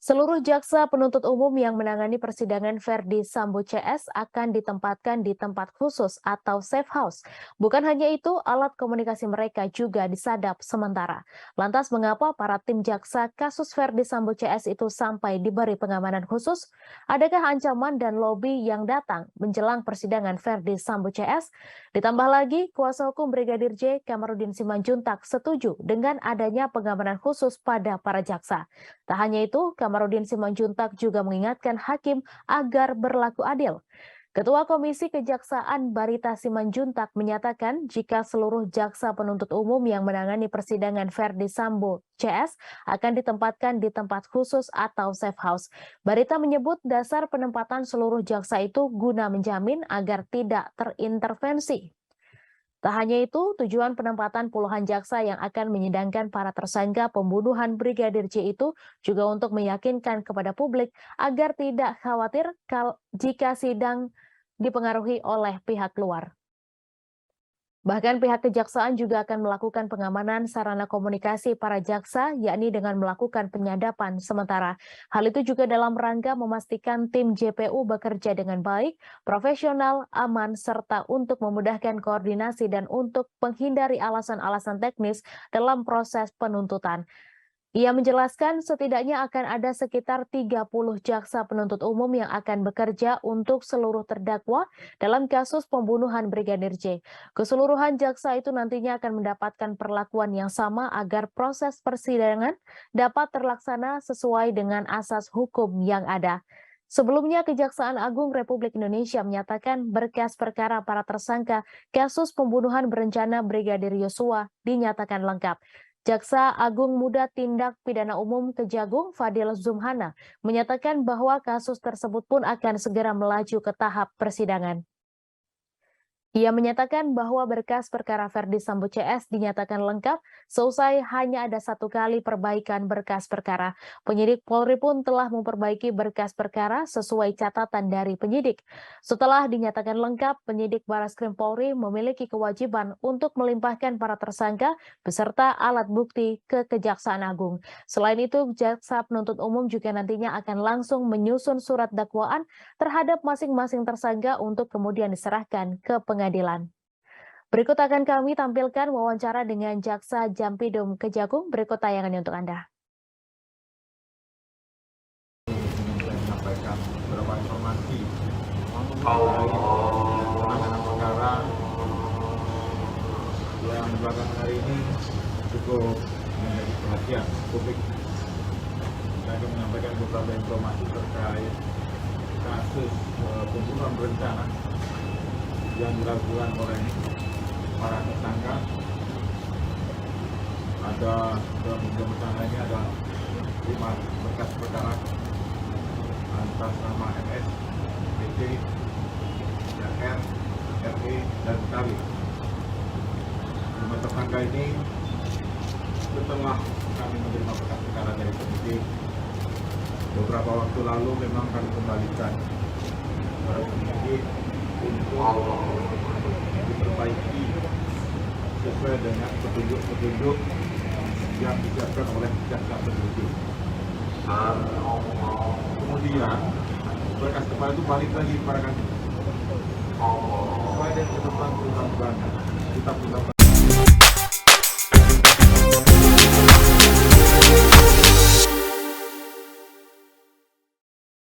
Seluruh jaksa penuntut umum yang menangani persidangan Verdi Sambo CS akan ditempatkan di tempat khusus atau safe house. Bukan hanya itu, alat komunikasi mereka juga disadap sementara. Lantas mengapa para tim jaksa kasus Verdi Sambo CS itu sampai diberi pengamanan khusus? Adakah ancaman dan lobi yang datang menjelang persidangan Verdi Sambo CS? Ditambah lagi, kuasa hukum Brigadir J, Kamarudin Simanjuntak setuju dengan adanya pengamanan khusus pada para jaksa. Tak hanya itu, Kamarudin Simanjuntak juga mengingatkan hakim agar berlaku adil. Ketua Komisi Kejaksaan Barita Simanjuntak menyatakan jika seluruh jaksa penuntut umum yang menangani persidangan Verdi Sambo CS akan ditempatkan di tempat khusus atau safe house. Barita menyebut dasar penempatan seluruh jaksa itu guna menjamin agar tidak terintervensi. Tak hanya itu, tujuan penempatan puluhan jaksa yang akan menyidangkan para tersangka pembunuhan Brigadir J itu juga untuk meyakinkan kepada publik agar tidak khawatir jika sidang dipengaruhi oleh pihak luar. Bahkan pihak kejaksaan juga akan melakukan pengamanan sarana komunikasi para jaksa, yakni dengan melakukan penyadapan sementara. Hal itu juga dalam rangka memastikan tim JPU bekerja dengan baik, profesional, aman, serta untuk memudahkan koordinasi dan untuk menghindari alasan-alasan teknis dalam proses penuntutan. Ia menjelaskan setidaknya akan ada sekitar 30 jaksa penuntut umum yang akan bekerja untuk seluruh terdakwa dalam kasus pembunuhan Brigadir J. Keseluruhan jaksa itu nantinya akan mendapatkan perlakuan yang sama agar proses persidangan dapat terlaksana sesuai dengan asas hukum yang ada. Sebelumnya, Kejaksaan Agung Republik Indonesia menyatakan berkas perkara para tersangka kasus pembunuhan berencana Brigadir Yosua dinyatakan lengkap. Jaksa Agung Muda Tindak Pidana Umum Kejagung Fadil Zumhana menyatakan bahwa kasus tersebut pun akan segera melaju ke tahap persidangan. Ia menyatakan bahwa berkas perkara Verdi Sambo CS dinyatakan lengkap seusai hanya ada satu kali perbaikan berkas perkara. Penyidik Polri pun telah memperbaiki berkas perkara sesuai catatan dari penyidik. Setelah dinyatakan lengkap, penyidik Barreskrim Polri memiliki kewajiban untuk melimpahkan para tersangka beserta alat bukti ke Kejaksaan Agung. Selain itu, jaksa penuntut umum juga nantinya akan langsung menyusun surat dakwaan terhadap masing-masing tersangka untuk kemudian diserahkan ke pengadilan. Berikut akan kami tampilkan wawancara dengan Jaksa Jampidum Kejagung. Berikut tayangannya untuk Anda. Saya menyampaikan beberapa informasi mengenai penanganan perkara yang belakangan hari ini cukup menjadi perhatian publik. Saya akan menyampaikan beberapa informasi terkait kasus pembunuhan berencana yang dilakukan oleh para tersangka. Ada dalam pembunuhan berencana ini ada 5 berkas perkara atas nama MS, PC, R, RE, dan KW. 5 tersangka ini setelah kami menerima berkas perkara dari penyidik beberapa waktu lalu memang kami kembalikan kepada penyidik untuk diperbaiki sesuai dengan petunjuk-petunjuk yang disiapkan oleh jaksa penuntut. Kemudian berkas kepala itu balik lagi kepada kami sesuai dengan ketentuan perundang-undangan. Kita